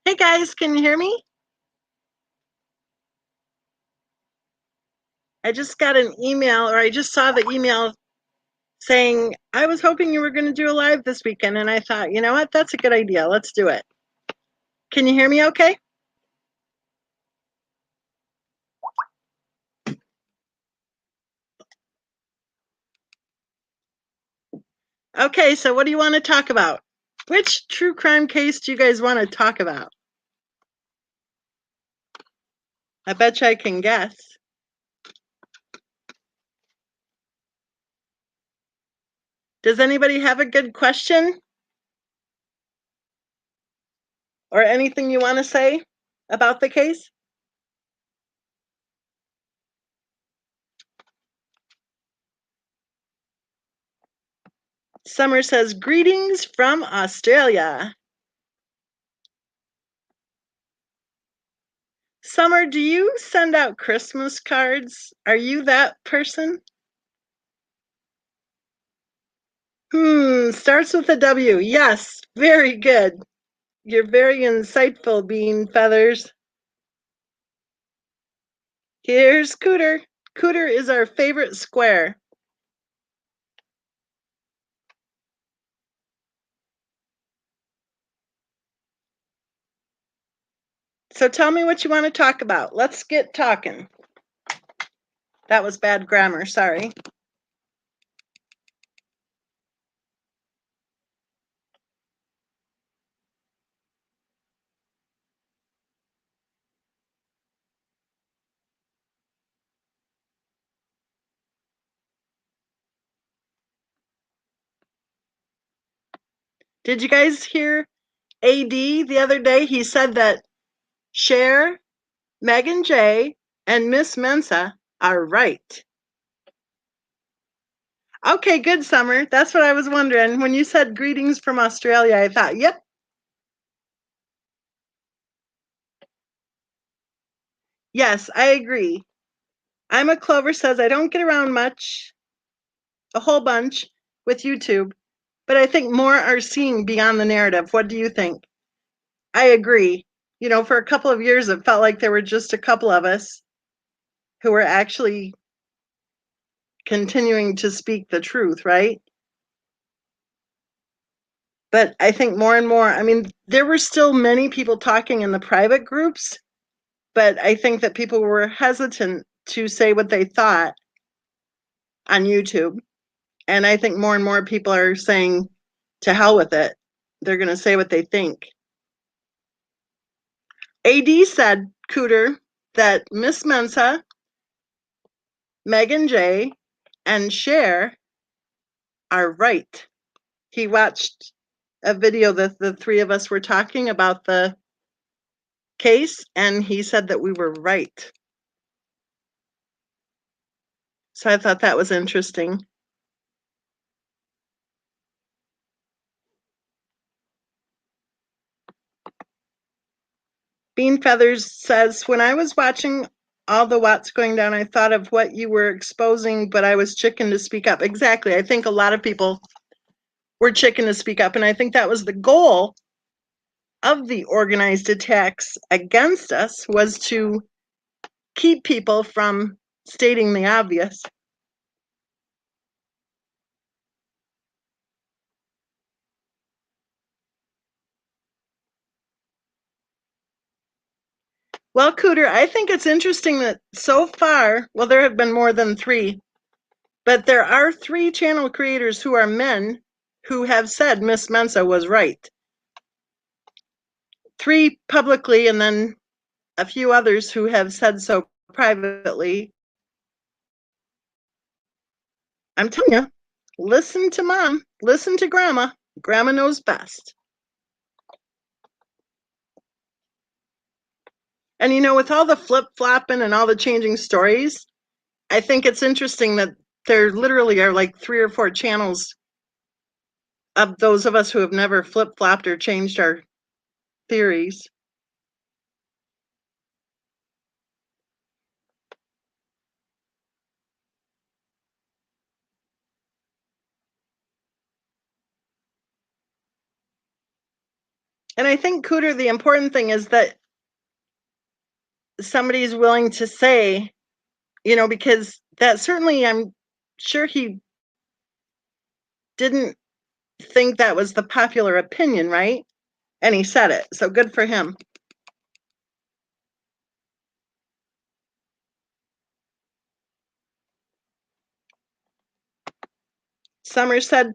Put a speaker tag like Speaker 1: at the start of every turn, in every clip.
Speaker 1: Hey guys, can you hear me? I just got an email, or I just saw the email saying I was hoping you were going to do a live this weekend, and I thought, you know what? That's a good idea. Let's do it. Can you hear me okay? Okay, so what do you want to talk about? Which true crime case do you guys want to talk about? I bet you I can guess. Does anybody have a good question or anything you want to say about the case? Summer says, greetings from Australia. Summer, do you send out Christmas cards? Are you that person? Starts with a W. Yes, very good. You're very insightful, Bean Feathers. Here's Cooter. Cooter is our favorite square. So tell me what you want to talk about. Let's get talking. That was bad grammar, sorry. Did you guys hear AD the other day? He said that Cher, Megan J, and Miss Mensa are right. Okay, good, Summer. That's what I was wondering. When you said greetings from Australia, I thought, yep. Yes, I agree. I'm a Clover says I don't get around much, a whole bunch with YouTube, but I think more are seeing beyond the narrative. What do you think? I agree. You know, for a couple of years, it felt like there were just a couple of us who were actually continuing to speak the truth, right? But I think more and more, I mean, there were still many people talking in the private groups, but I think that people were hesitant to say what they thought on YouTube. And I think more and more people are saying, to hell with it. They're going to say what they think. AD said, Cooter, that Miss Mensa, Megan J, and Cher are right. He watched a video that the three of us were talking about the case, and he said that we were right. So I thought that was interesting. Bean Feathers says, when I was watching all the Watts going down, I thought of what you were exposing, but I was chicken to speak up. Exactly. I think a lot of people were chicken to speak up, and I think that was the goal of the organized attacks against us, was to keep people from stating the obvious. Well, Cooter, I think it's interesting that so far, well, there have been more than three, but there are three channel creators who are men who have said Miss Mensa was right. Three publicly, and then a few others who have said so privately. I'm telling you, listen to mom, listen to grandma. Grandma knows best. And you know, with all the flip flopping and all the changing stories, I think it's interesting that there literally are like 3 or 4 channels of those of us who have never flip flopped or changed our theories. And I think, Cooter, the important thing is that somebody's willing to say, because that certainly, I'm sure he didn't think that was the popular opinion, right? And he said it. So good for him. Summer said,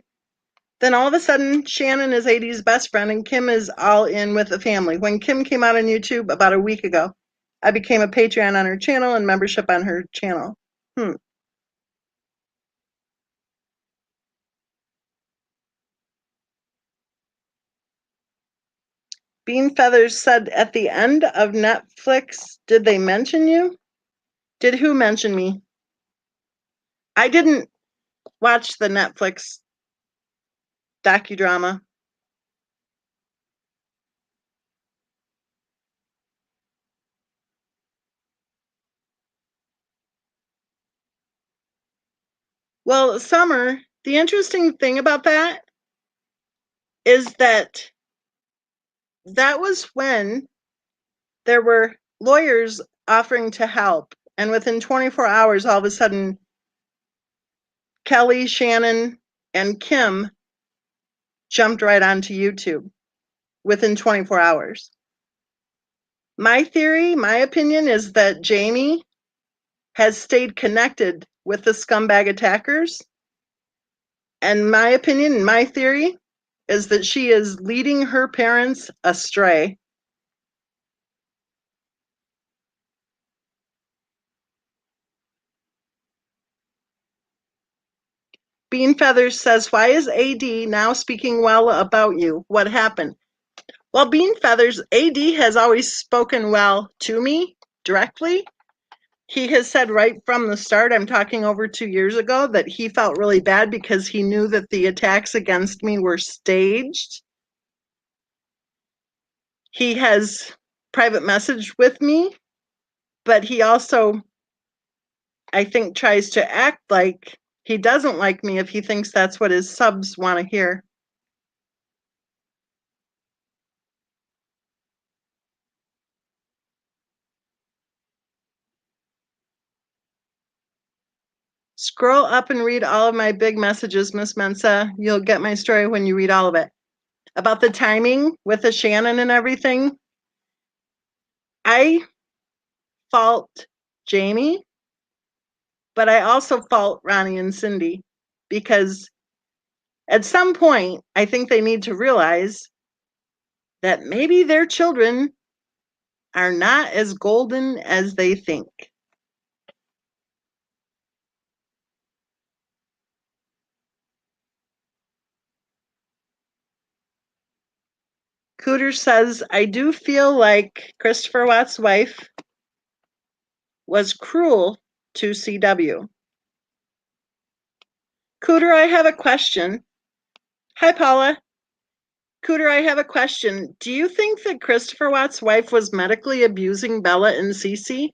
Speaker 1: then all of a sudden, Shannon is AD's best friend and Kim is all in with the family. When Kim came out on YouTube about a week ago, I became a Patreon on her channel and membership on her channel. Bean Feathers said, at the end of Netflix, did they mention you? Did who mention me? I didn't watch the Netflix docudrama. Well, Summer, the interesting thing about that is that was when there were lawyers offering to help. And within 24 hours, all of a sudden, Kelly, Shannon, and Kim jumped right onto YouTube within 24 hours. My theory, my opinion is that Jamie has stayed connected with the scumbag attackers. And my opinion, my theory, is that she is leading her parents astray. Bean Feathers says, why is AD now speaking well about you? What happened? Well, Bean Feathers, AD has always spoken well to me directly. He has said right from the start, I'm talking over 2 years ago, that he felt really bad because he knew that the attacks against me were staged. He has private messaged with me, but he also, I think, tries to act like he doesn't like me if he thinks that's what his subs want to hear. Scroll up and read all of my big messages, Miss Mensa. You'll get my story when you read all of it. About the timing with the Shannon and everything, I fault Jamie, but I also fault Ronnie and Cindy because at some point, I think they need to realize that maybe their children are not as golden as they think. Cooter says, I do feel like Christopher Watt's wife was cruel to CW. Cooter, I have a question. Hi, Paula. Cooter, I have a question. Do you think that Christopher Watt's wife was medically abusing Bella and Cece?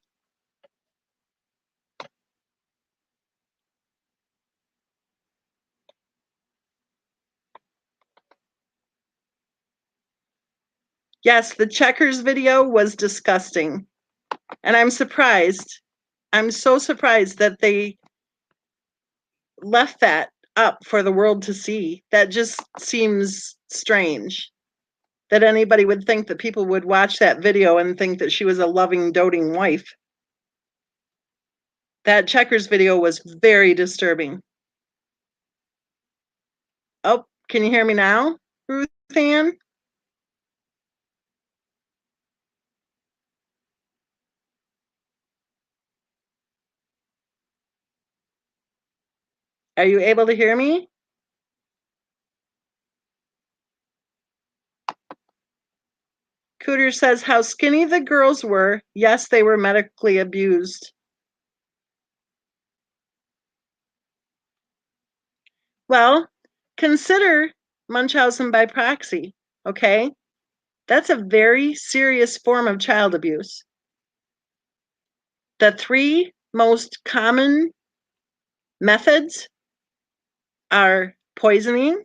Speaker 1: Yes, the Checkers video was disgusting. And I'm surprised. I'm so surprised that they left that up for the world to see. That just seems strange that anybody would think that people would watch that video and think that she was a loving, doting wife. That Checkers video was very disturbing. Oh, can you hear me now, Ruth Ann? Are you able to hear me? Cooter says how skinny the girls were. Yes, they were medically abused. Well, consider Munchausen by proxy, okay? That's a very serious form of child abuse. The three most common methods are poisoning,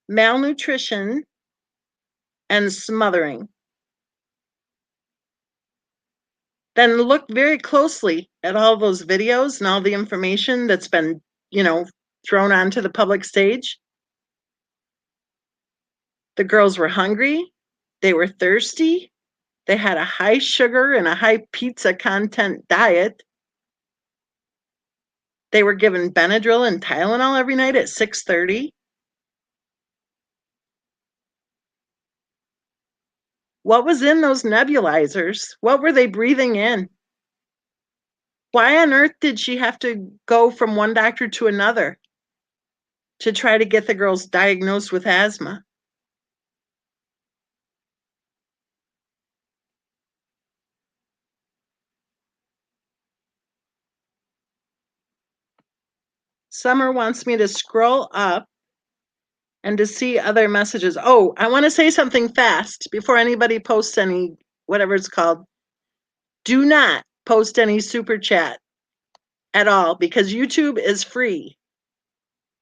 Speaker 1: malnutrition, and smothering. Then look very closely at all those videos and all the information that's been, thrown onto the public stage. The girls were hungry, they were thirsty, they had a high sugar and a high pizza content diet. They were given Benadryl and Tylenol every night at 6:30. What was in those nebulizers? What were they breathing in? Why on earth did she have to go from one doctor to another to try to get the girls diagnosed with asthma? Summer wants me to scroll up and to see other messages. Oh, I want to say something fast before anybody posts any, whatever it's called. Do not post any super chat at all because YouTube is free.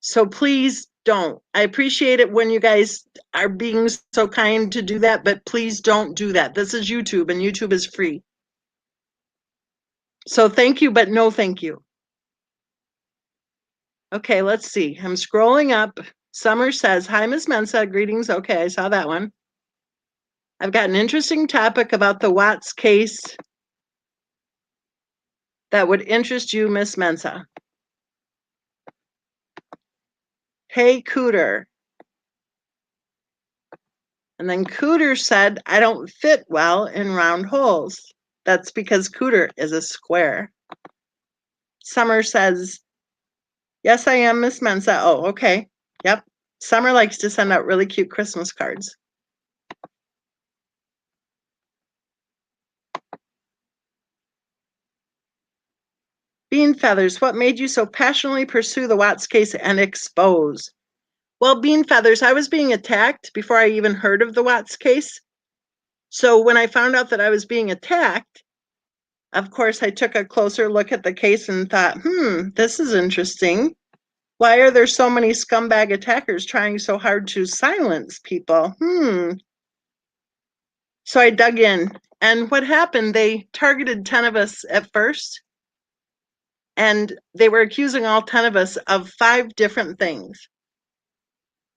Speaker 1: So please don't. I appreciate it when you guys are being so kind to do that, but please don't do that. This is YouTube and YouTube is free. So thank you, but no thank you. Okay, let's see. I'm scrolling up. Summer says, hi, Miss Mensa. Greetings. Okay, I saw that one. I've got an interesting topic about the Watts case that would interest you, Miss Mensa. Hey, Cooter. And then Cooter said, I don't fit well in round holes. That's because Cooter is a square. Summer says, yes, I am, Miss Mensa. Oh, okay. Yep. Summer likes to send out really cute Christmas cards. Bean Feathers, what made you so passionately pursue the Watts case and expose? Well, Bean Feathers, I was being attacked before I even heard of the Watts case. So when I found out that I was being attacked, of course, I took a closer look at the case and thought, this is interesting. Why are there so many scumbag attackers trying so hard to silence people? So I dug in. And what happened, they targeted 10 of us at first, and they were accusing all 10 of us of 5 different things.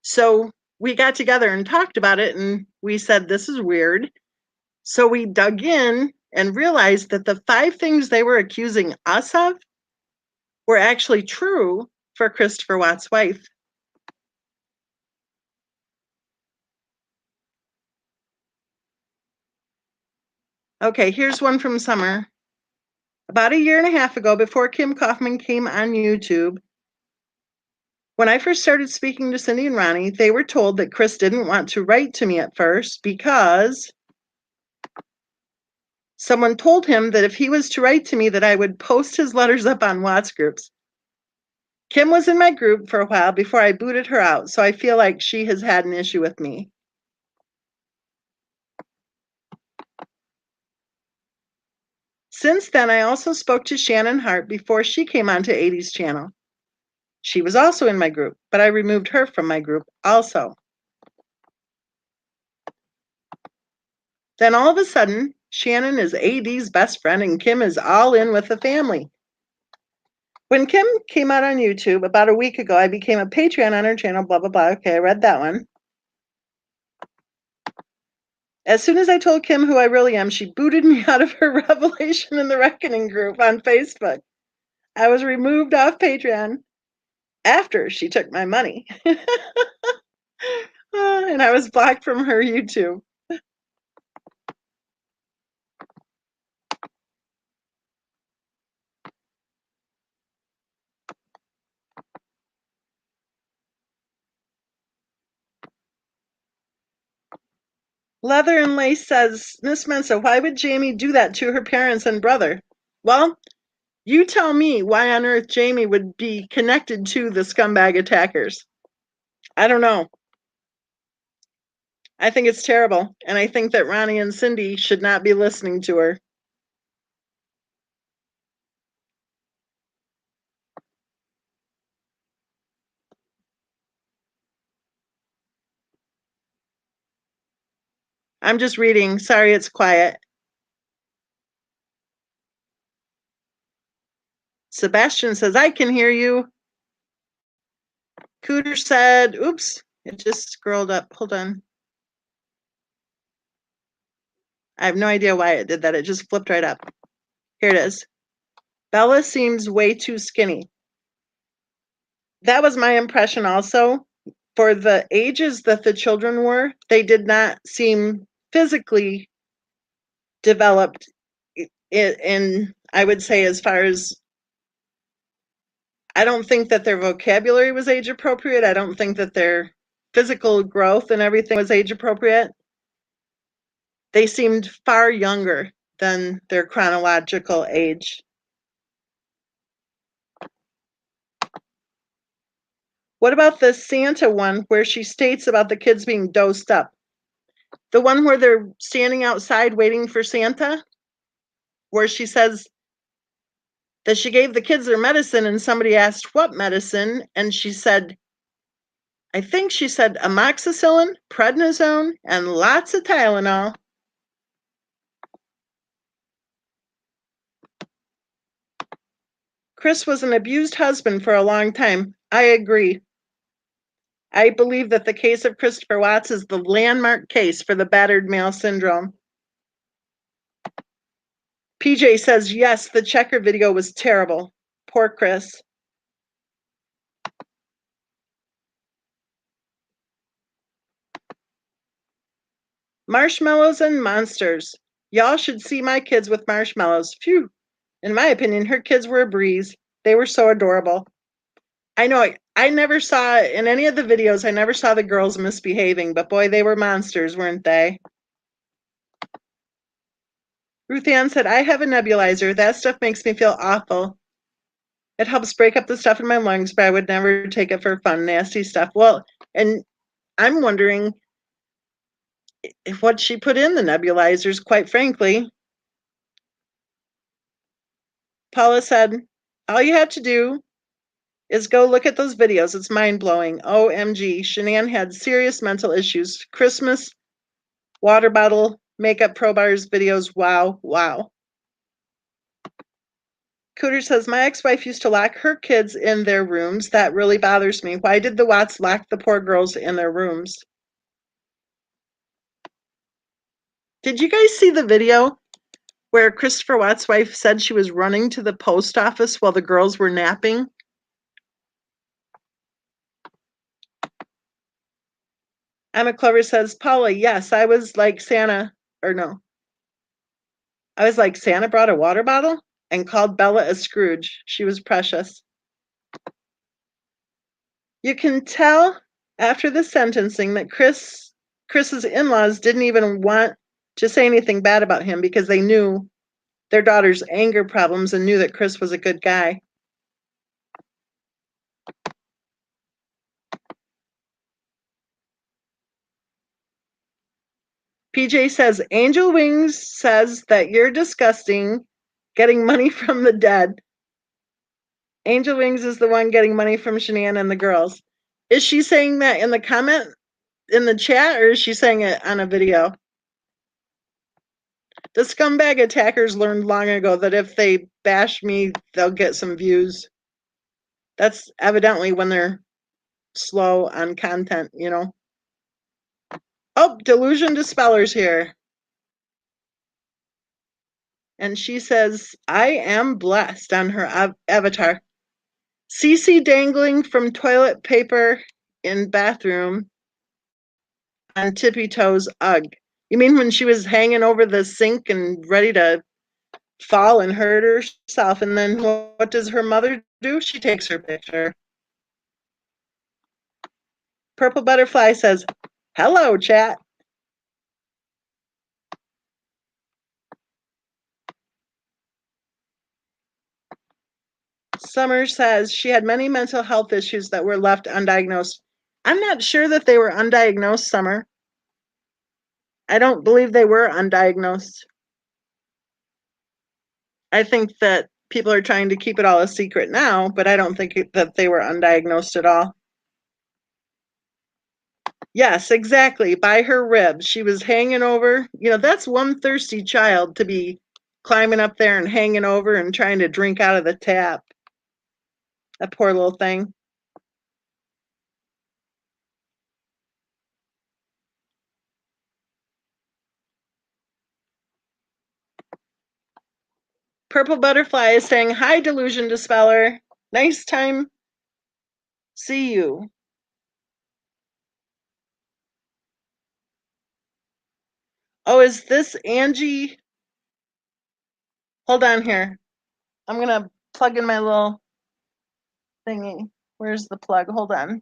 Speaker 1: So we got together and talked about it, and we said, this is weird. So we dug in and realized that the 5 things they were accusing us of were actually true for Christopher Watts' wife. Okay, here's one from Summer. About a year and a half ago, before Kim Kaufman came on YouTube, when I first started speaking to Cindy and Ronnie, they were told that Chris didn't want to write to me at first because someone told him that if he was to write to me that I would post his letters up on Watts groups. Kim was in my group for a while before I booted her out, so I feel like she has had an issue with me. Since then, I also spoke to Shannon Hart before she came onto 80's channel. She was also in my group, but I removed her from my group also. Then all of a sudden, Shannon is AD's best friend and Kim is all in with the family. When Kim came out on YouTube about a week ago, I became a Patreon on her channel, blah, blah, blah. Okay, I read that one. As soon as I told Kim who I really am, she booted me out of her Revelation in the Reckoning group on Facebook. I was removed off Patreon after she took my money. And I was blocked from her YouTube. Leather and Lace says, Miss Mensa, why would Jamie do that to her parents and brother? Well, you tell me why on earth Jamie would be connected to the scumbag attackers. I don't know. I think it's terrible, and I think that Ronnie and Cindy should not be listening to her. I'm just reading. Sorry, it's quiet. Sebastian says, I can hear you. Cooter said, oops, it just scrolled up. Hold on. I have no idea why it did that. It just flipped right up. Here it is. Bella seems way too skinny. That was my impression also. For the ages that the children were, they did not seem physically developed in I would say, as far as, I don't think that their vocabulary was age appropriate. I don't think that their physical growth and everything was age appropriate. They seemed far younger than their chronological age. What about the Santa one where she states about the kids being dosed up? The one where they're standing outside waiting for Santa, where she says that she gave the kids their medicine and somebody asked what medicine, and she said, I think she said amoxicillin, prednisone, and lots of Tylenol. Chris was an abused husband for a long time. I agree. I believe that the case of Christopher Watts is the landmark case for the battered male syndrome. PJ says, yes, the checker video was terrible. Poor Chris. Marshmallows and monsters. Y'all should see my kids with marshmallows. Phew. In my opinion, her kids were a breeze. They were so adorable. I know I never saw in any of the videos, I never saw the girls misbehaving, but boy, they were monsters, weren't they? Ruth Ann said, I have a nebulizer. That stuff makes me feel awful. It helps break up the stuff in my lungs, but I would never take it for fun, nasty stuff. Well, and I'm wondering if what she put in the nebulizers, quite frankly. Paula said, all you have to do is go look at those videos. It's mind-blowing. OMG, Shanann had serious mental issues. Christmas, water bottle, makeup pro bars videos. Wow, wow. Cooter says, my ex-wife used to lock her kids in their rooms. That really bothers me. Why did the Watts lock the poor girls in their rooms? Did you guys see the video where Christopher Watts' wife said she was running to the post office while the girls were napping? Emma Clover says, Paula, yes, I was like Santa, or no. I was like, Santa brought a water bottle and called Bella a Scrooge. She was precious. You can tell after the sentencing that Chris's in-laws didn't even want to say anything bad about him because they knew their daughter's anger problems and knew that Chris was a good guy. PJ says, Angel Wings says that you're disgusting, getting money from the dead. Angel Wings is the one getting money from Shanann and the girls. Is she saying that in the comment in the chat, or is she saying it on a video? The scumbag attackers learned long ago that if they bash me, they'll get some views. That's evidently when they're slow on content, you know. Oh, Delusion Dispeller's here. And she says, I am blessed on her avatar. Cece dangling from toilet paper in bathroom on tippy toes. Ugh. You mean when she was hanging over the sink and ready to fall and hurt herself? And then what does her mother do? She takes her picture. Purple Butterfly says, hello, chat. Summer says she had many mental health issues that were left undiagnosed. I'm not sure that they were undiagnosed, Summer. I don't believe they were undiagnosed. I think that people are trying to keep it all a secret now, but I don't think that they were undiagnosed at all. Yes, exactly, by her ribs. She was hanging over. That's one thirsty child to be climbing up there and hanging over and trying to drink out of the tap. That poor little thing. Purple Butterfly is saying, hi, Delusion Dispeller. Nice time. See you. Oh, is this Angie? Hold on here. I'm going to plug in my little thingy. Where's the plug? Hold on.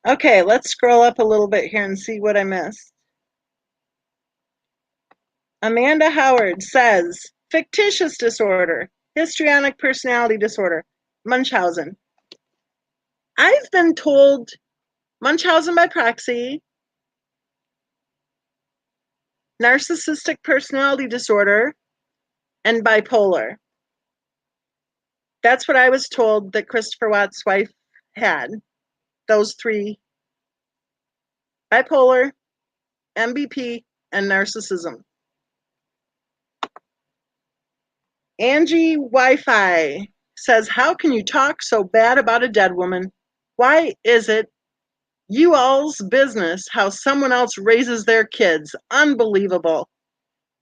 Speaker 1: Okay, let's scroll up a little bit here and see what I missed. Amanda Howard says, fictitious disorder, histrionic personality disorder, Munchausen. I've been told Munchausen by proxy, narcissistic personality disorder, and bipolar. That's what I was told that Christopher Watt's wife had. Those three: bipolar, MBP, and narcissism. Angie Wi-Fi says, how can you talk so bad about a dead woman? Why is it you all's business how someone else raises their kids? Unbelievable.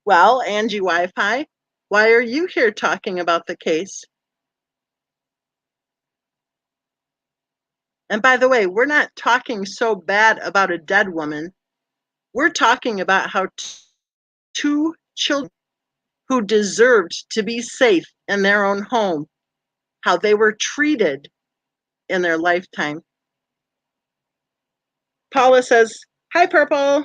Speaker 1: Well, Angie Wi-Fi, why are you here talking about the case? And by the way, we're not talking so bad about a dead woman. We're talking about how two children who deserved to be safe in their own home, how they were treated in their lifetime. Paula says, hi, Purple.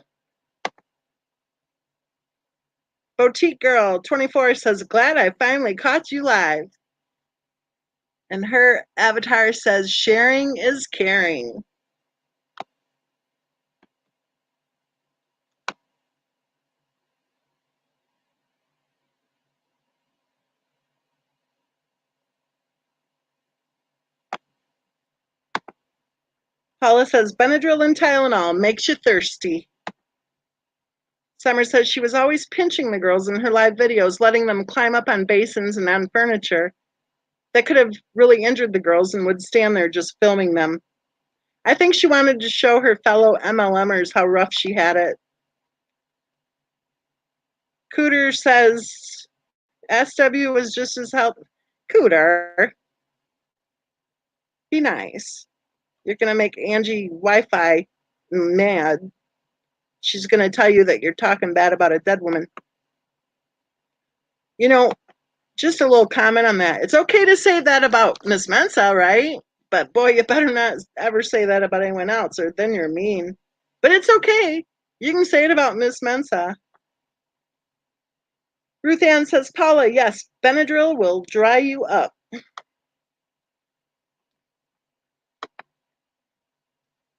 Speaker 1: Boutique Girl 24 says, glad I finally caught you live. And her avatar says, sharing is caring. Paula says, Benadryl and Tylenol makes you thirsty. Summer says she was always pinching the girls in her live videos, letting them climb up on basins and on furniture. That could have really injured the girls and would stand there just filming them. I think she wanted to show her fellow MLMers how rough she had it. Cooter says SW was just as helpful. Cooter, be nice. You're going to make Angie Wi-Fi mad. She's going to tell you that you're talking bad about a dead woman. Just a little comment on that. It's okay to say that about Miss Mensa, right? But boy, you better not ever say that about anyone else, or then you're mean. But it's okay. You can say it about Miss Mensa. Ruth Ann says, Paula, yes, Benadryl will dry you up.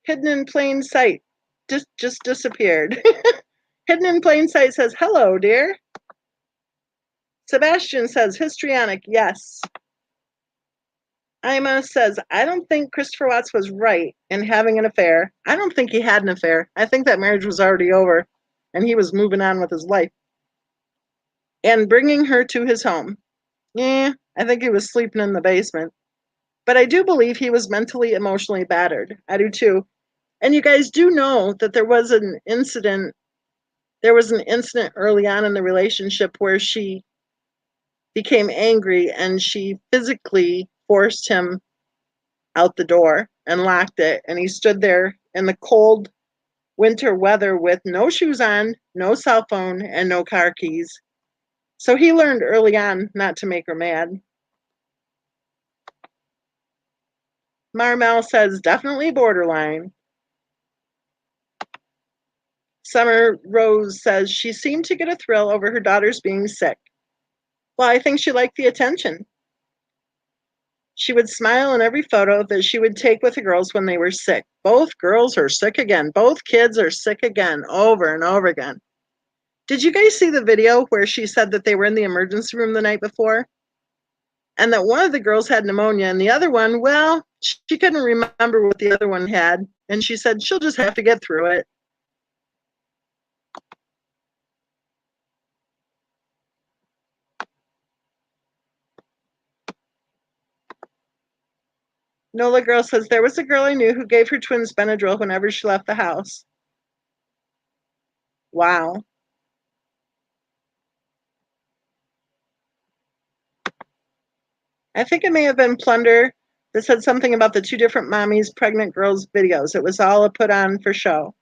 Speaker 1: Hidden in plain sight. Just disappeared. Hidden in plain sight says, hello, dear. Sebastian says, histrionic, yes. Ima says, I don't think Christopher Watts was right in having an affair. I don't think he had an affair. I think that marriage was already over and he was moving on with his life. And bringing her to his home. Yeah, I think he was sleeping in the basement. But I do believe he was mentally, emotionally battered. I do too. And you guys do know that there was an incident. There was an incident early on in the relationship where she became angry and she physically forced him out the door and locked it. And he stood there in the cold winter weather with no shoes on, no cell phone, and no car keys. So he learned early on not to make her mad. Marmel says, definitely borderline. Summer Rose says she seemed to get a thrill over her daughter's being sick. Well, I think she liked the attention. She would smile in every photo that she would take with the girls when they were sick. Both girls are sick again. Both kids are sick again, over and over again. Did you guys see the video where she said that they were in the emergency room the night before? And that one of the girls had pneumonia and the other one, well, she couldn't remember what the other one had. And she said she'll just have to get through it. Nola Girl says, there was a girl I knew who gave her twins Benadryl whenever she left the house. Wow. I think it may have been Plunder that said something about the two different mommies, pregnant girls videos. It was all a put on for show.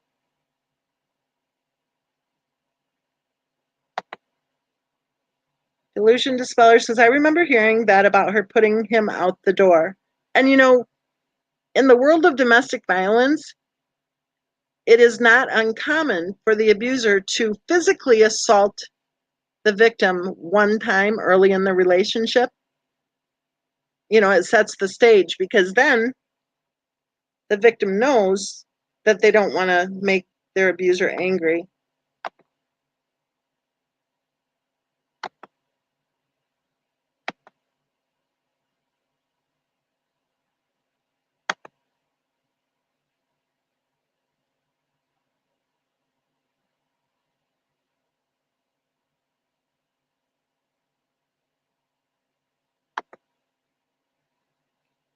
Speaker 1: Delusion Dispeller says, I remember hearing that about her putting him out the door. And in the world of domestic violence, it is not uncommon for the abuser to physically assault the victim one time early in the relationship. It sets the stage because then the victim knows that they don't want to make their abuser angry.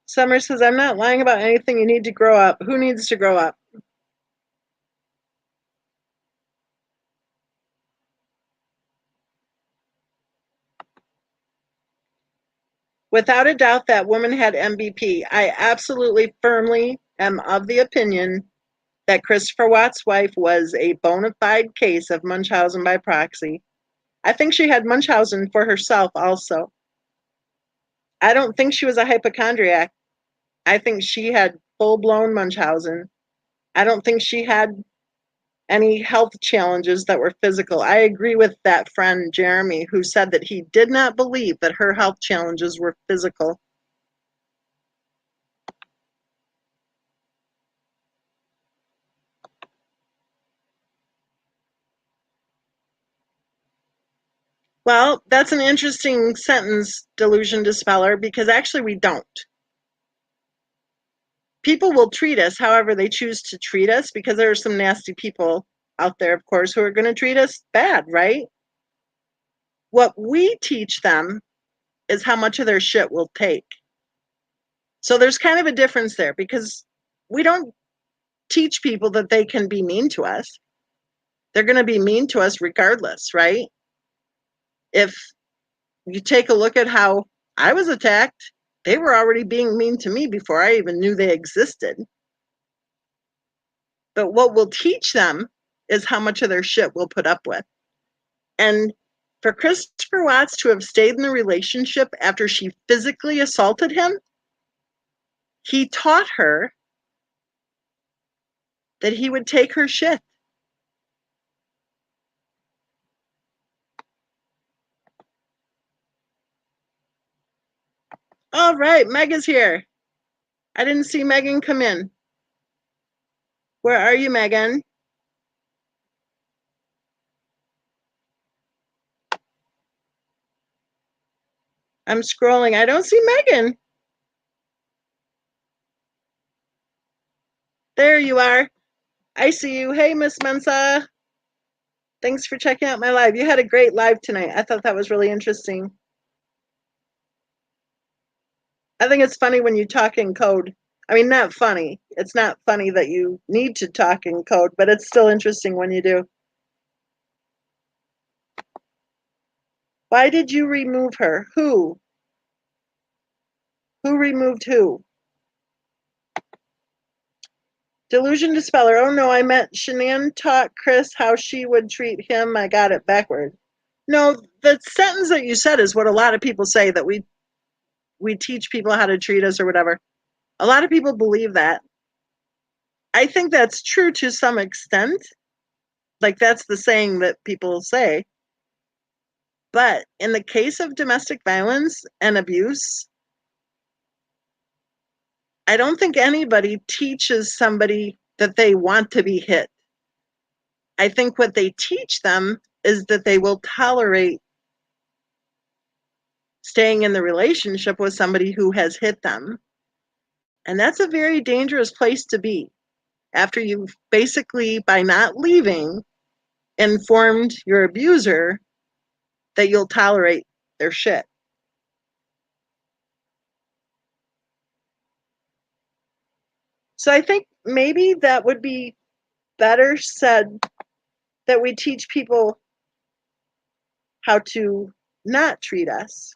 Speaker 1: Summer says, I'm not lying about anything. You need to grow up. Who needs to grow up? Without a doubt, that woman had MVP. I absolutely firmly am of the opinion that Christopher Watt's wife was a bona fide case of Munchausen by proxy. I think she had Munchausen for herself also. I don't think she was a hypochondriac. I think she had full-blown Munchausen. I don't think she had any health challenges that were physical. I agree with that friend, Jeremy, who said that he did not believe that her health challenges were physical. Well, that's an interesting sentence, Delusion Dispeller, because actually we don't. People will treat us however they choose to treat us because there are some nasty people out there, of course, who are going to treat us bad, right? What we teach them is how much of their shit we'll take. So there's kind of a difference there because we don't teach people that they can be mean to us. They're going to be mean to us regardless, right? If you take a look at how I was attacked, they were already being mean to me before I even knew they existed. But what we'll teach them is how much of their shit we'll put up with. And for Christopher Watts to have stayed in the relationship after she physically assaulted him, he taught her that he would take her shit. All right, Meg is here. I didn't see Megan come in. Where are you, Megan? I'm scrolling. I don't see Megan. There you are. I see you. Hey, Miss Mensa. Thanks for checking out my live. You had a great live tonight. I thought that was really interesting. I think it's funny when you talk in code. I mean, not funny. It's not funny that you need to talk in code, but it's still interesting when you do. Why did you remove her? Who? Who removed who? Delusion Dispeller. Oh no, I meant Shanann taught Chris how she would treat him. I got it backward. No, the sentence that you said is what a lot of people say, that we teach people how to treat us or whatever. A lot of people believe that. I think that's true to some extent. Like that's the saying that people say. But in the case of domestic violence and abuse, I don't think anybody teaches somebody that they want to be hit. I think what they teach them is that they will tolerate staying in the relationship with somebody who has hit them. And that's a very dangerous place to be after you've basically, by not leaving, informed your abuser that you'll tolerate their shit. So I think maybe that would be better said, that we teach people how to not treat us.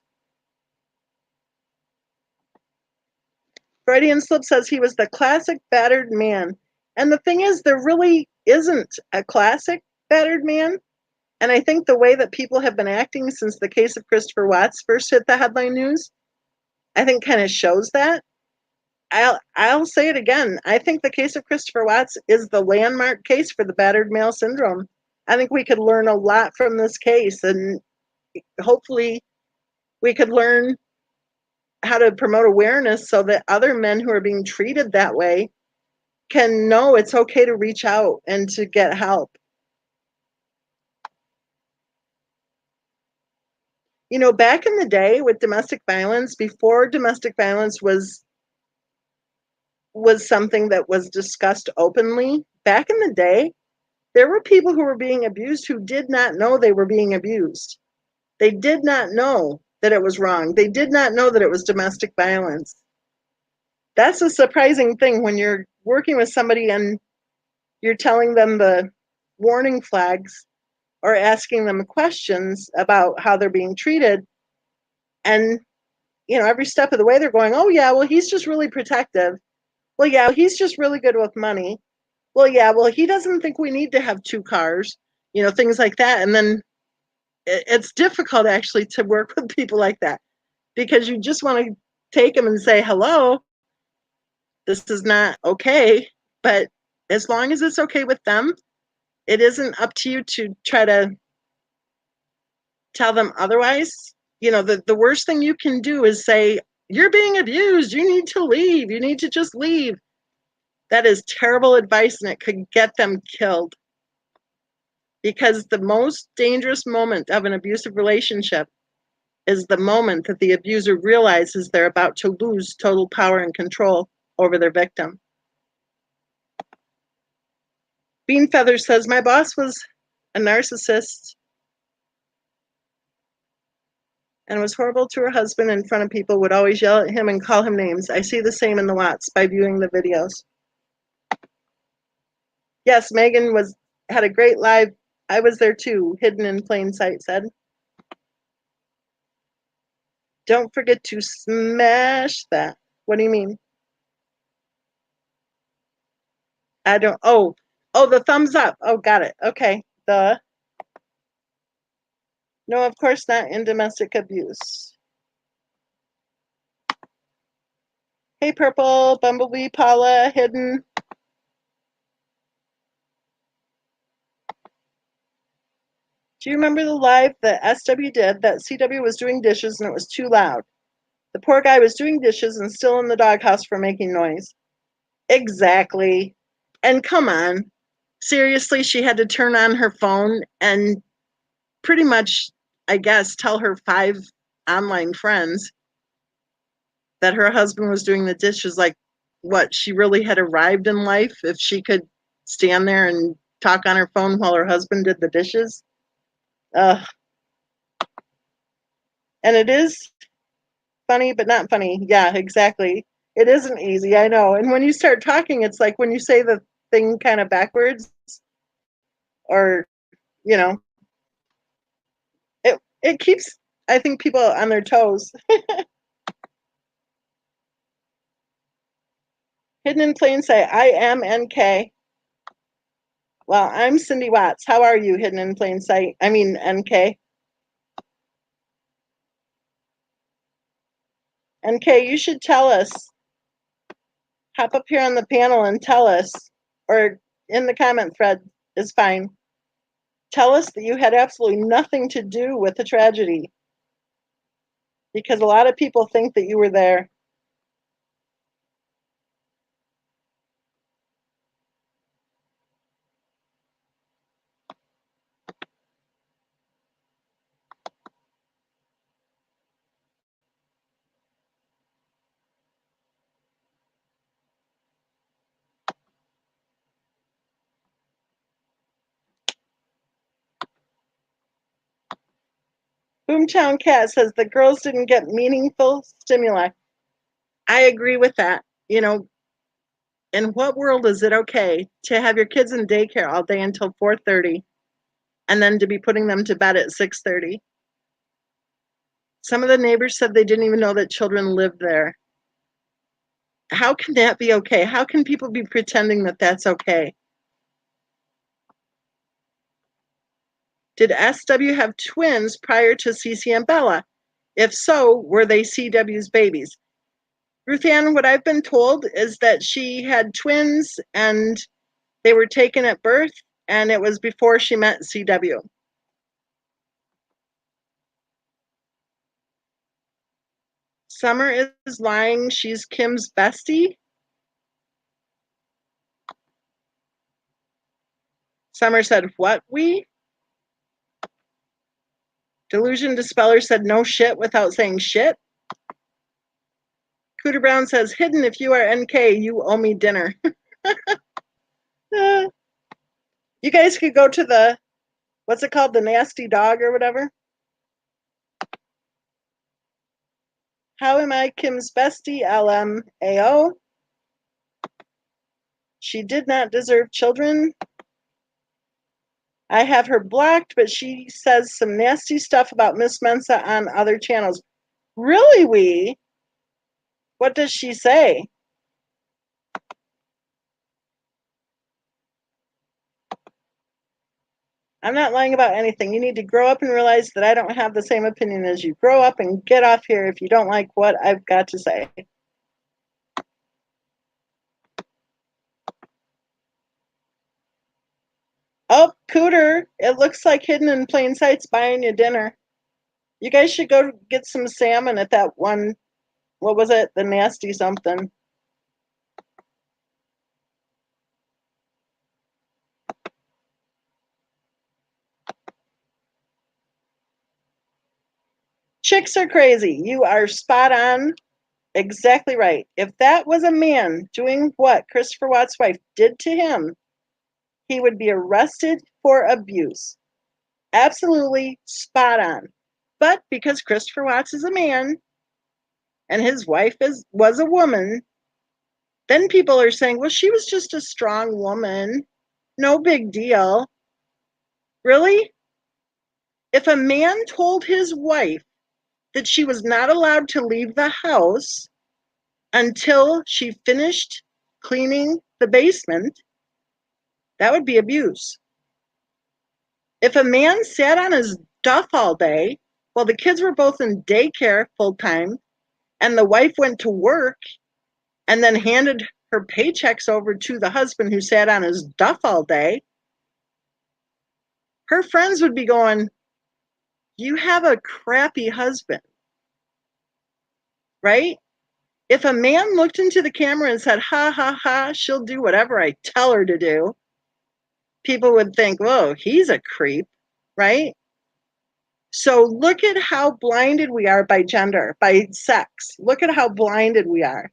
Speaker 1: Freudian Slip says he was the classic battered man. And the thing is, there really isn't a classic battered man. And I think the way that people have been acting since the case of Christopher Watts first hit the headline news, I think kind of shows that. I'll say it again. I think the case of Christopher Watts is the landmark case for the battered male syndrome. I think we could learn a lot from this case, and hopefully we could learn how to promote awareness so that other men who are being treated that way can know it's okay to reach out and to get help. You know, back in the day with domestic violence, before domestic violence was something that was discussed openly, back in the day, there were people who were being abused who did not know they were being abused. They did not know that it was wrong. They did not know that it was domestic violence. That's a surprising thing when you're working with somebody and you're telling them the warning flags or asking them questions about how they're being treated. And, you know, every step of the way they're going, oh, yeah, well, he's just really protective. Well, yeah, he's just really good with money. Well, yeah, well, he doesn't think we need to have 2 cars, you know, things like that. And then it's difficult actually to work with people like that because you just want to take them and say, hello, this is not okay. But as long as it's okay with them, it isn't up to you to try to tell them otherwise. You know, the worst thing you can do is say, you're being abused. You need to leave. You need to just leave. That is terrible advice, and it could get them killed. Because the most dangerous moment of an abusive relationship is the moment that the abuser realizes they're about to lose total power and control over their victim. Bean Feather says, my boss was a narcissist and was horrible to her husband in front of people, would always yell at him and call him names. I see the same in the Watts by viewing the videos. Yes, Megan had a great live. I was there too, hidden in plain sight, said. Don't forget to smash that. What do you mean? I don't, the thumbs up. Oh, got it. Okay. No, of course not in domestic abuse. Hey, Purple, Bumblebee, Paula, Hidden. Do you remember the live that SW did that CW was doing dishes and it was too loud? The poor guy was doing dishes and still in the doghouse for making noise. Exactly. And come on. Seriously, she had to turn on her phone and pretty much, I guess, tell her 5 online friends that her husband was doing the dishes. Like, what, she really had arrived in life if she could stand there and talk on her phone while her husband did the dishes? And it is funny, but not funny. Yeah, exactly. It isn't easy, I know. And when you start talking, it's like when you say the thing kind of backwards, or, you know, it keeps, I think, people on their toes. Hidden in plain sight, I am NK. Well, I'm Cindy Watts. How are you, hidden in plain sight? I mean, NK. NK, you should tell us. Hop up here on the panel and tell us, or in the comment thread is fine. Tell us that you had absolutely nothing to do with the tragedy, because a lot of people think that you were there. Boomtown Cat says the girls didn't get meaningful stimuli. I agree with that. You know, in what world is it okay to have your kids in daycare all day until 4:30 and then to be putting them to bed at 6:30? Some of the neighbors said they didn't even know that children lived there. How can that be okay? How can people be pretending that that's okay? Did SW have twins prior to Cece and Bella? If so, were they CW's babies? Ruth Ann, what I've been told is that she had twins and they were taken at birth, and it was before she met CW. Summer is lying. She's Kim's bestie. Summer said, what we? Delusion Dispeller said, no shit without saying shit. Cooter Brown says, hidden, if you are NK, you owe me dinner. You guys could go to the, what's it called? The Nasty Dog or whatever. How am I Kim's bestie? LMAO. She did not deserve children. I have her blocked, but she says some nasty stuff about Miss Mensa on other channels. Really, we? What does she say? I'm not lying about anything. You need to grow up and realize that I don't have the same opinion as you. Grow up and get off here if you don't like what I've got to say. Oh, Cooter, it looks like Hidden in Plain Sight's buying you dinner. You guys should go get some salmon at that one, what was it? The Nasty something. Chicks are crazy. You are spot on. Exactly right. If that was a man doing what Christopher Watt's wife did to him, he would be arrested for abuse. Absolutely spot on. But because Christopher Watts is a man and his wife was a woman, then people are saying, well, she was just a strong woman. No big deal. Really? If a man told his wife that she was not allowed to leave the house until she finished cleaning the basement, that would be abuse. If a man sat on his duff all day while the kids were both in daycare full time and the wife went to work and then handed her paychecks over to the husband who sat on his duff all day, her friends would be going, you have a crappy husband, right? If a man looked into the camera and said, ha ha ha, she'll do whatever I tell her to do, people would think, whoa, he's a creep, right? So look at how blinded we are by gender, by sex. Look at how blinded we are.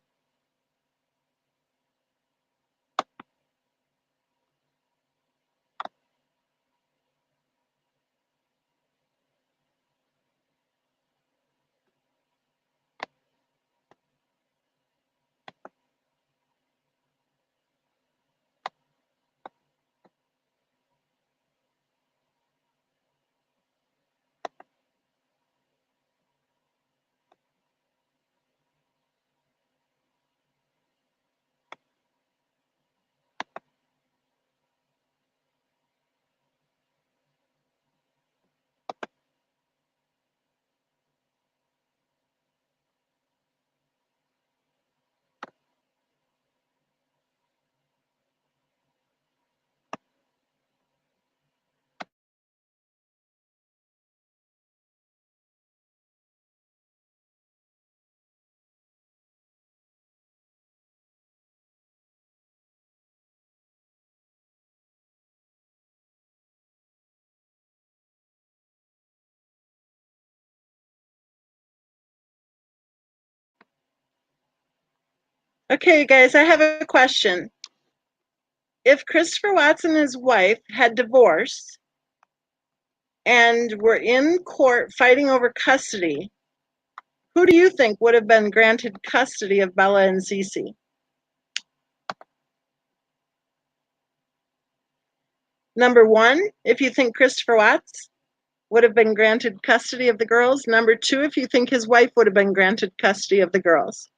Speaker 1: Okay, guys, I have a question. If Christopher Watson and his wife had divorced and were in court fighting over custody, who do you think would have been granted custody of Bella and Cece? Number one, if you think Christopher Watts would have been granted custody of the girls. Number two, if you think his wife would have been granted custody of the girls.